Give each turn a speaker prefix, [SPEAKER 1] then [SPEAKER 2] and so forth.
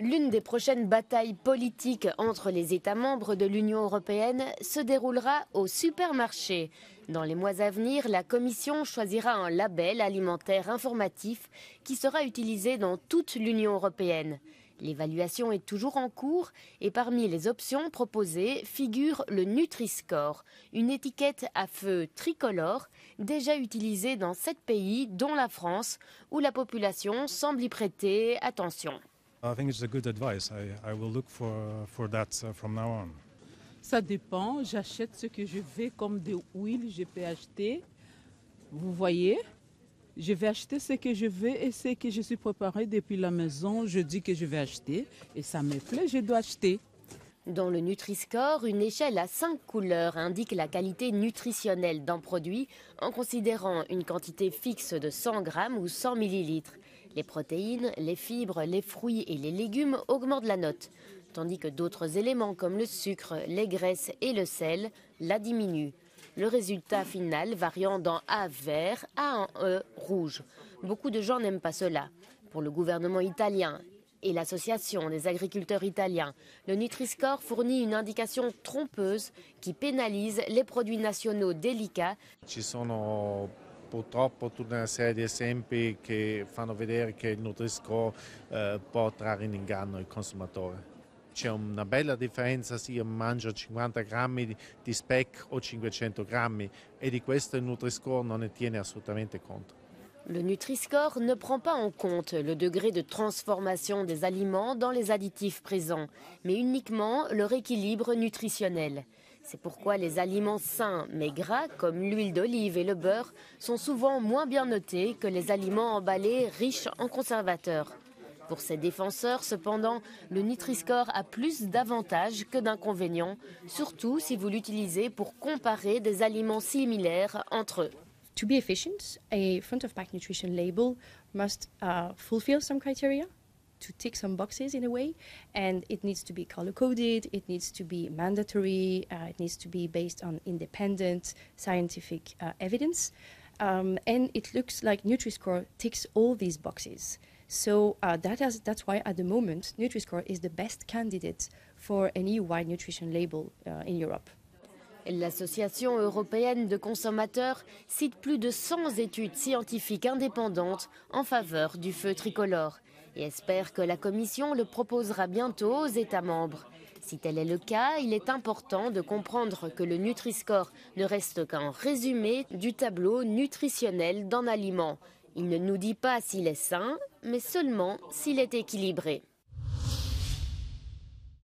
[SPEAKER 1] L'une des prochaines batailles politiques entre les États membres de l'Union européenne se déroulera au supermarché. Dans les mois à venir, la Commission choisira un label alimentaire informatif qui sera utilisé dans toute l'Union européenne. L'évaluation est toujours en cours et parmi les options proposées figure le Nutri-Score, une étiquette à feu tricolore déjà utilisée dans 7 pays, dont la France, où la population semble y prêter attention.
[SPEAKER 2] I think it's a good advice. I will look for that from now on.
[SPEAKER 3] Ça dépend. J'achète ce que je veux, comme de l'huile, je peux acheter. Vous voyez, je vais acheter ce que je veux et ce que je suis préparé depuis la maison. Je dis que je vais acheter et ça me plaît, je dois acheter.
[SPEAKER 1] Dans le Nutri-Score, une échelle à 5 couleurs indique la qualité nutritionnelle d'un produit en considérant une quantité fixe de 100 grammes ou 100 millilitres. Les protéines, les fibres, les fruits et les légumes augmentent la note, tandis que d'autres éléments comme le sucre, les graisses et le sel la diminuent. Le résultat final variant d'un A vert à un E rouge. Beaucoup de gens n'aiment pas cela. Pour le gouvernement italien et l'Association des agriculteurs italiens, le Nutri-Score fournit une indication trompeuse qui pénalise les produits nationaux délicats.
[SPEAKER 4] Purtroppo tutta una serie di esempi che fanno vedere che il Nutri-Score può trarre in inganno il consumatore. C'è una bella differenza se io mangio 50 grammi di speck o 500 grammi e di questo il Nutri-Score non ne tiene assolutamente conto.
[SPEAKER 1] Le Nutri-Score ne prend pas en compte le degré de transformation des aliments dans les additifs présents, mais uniquement leur équilibre nutritionnel. C'est pourquoi les aliments sains mais gras, comme l'huile d'olive et le beurre, sont souvent moins bien notés que les aliments emballés riches en conservateurs. Pour ses défenseurs, cependant, le Nutri-Score a plus d'avantages que d'inconvénients, surtout si vous l'utilisez pour comparer des aliments similaires entre eux.
[SPEAKER 5] To be efficient, a front-of-pack nutrition label must fulfill some criteria, to tick some boxes in a way, and it needs to be color-coded, it needs to be mandatory, it needs to be based on independent scientific evidence, and it looks like Nutri-Score ticks all these boxes. So that's why at the moment Nutri-Score is the best candidate for an EU-wide nutrition label in Europe.
[SPEAKER 1] L'Association européenne de consommateurs cite plus de 100 études scientifiques indépendantes en faveur du feu tricolore et espère que la Commission le proposera bientôt aux États membres. Si tel est le cas, il est important de comprendre que le Nutri-Score ne reste qu'un résumé du tableau nutritionnel d'un aliment. Il ne nous dit pas s'il est sain, mais seulement s'il est équilibré.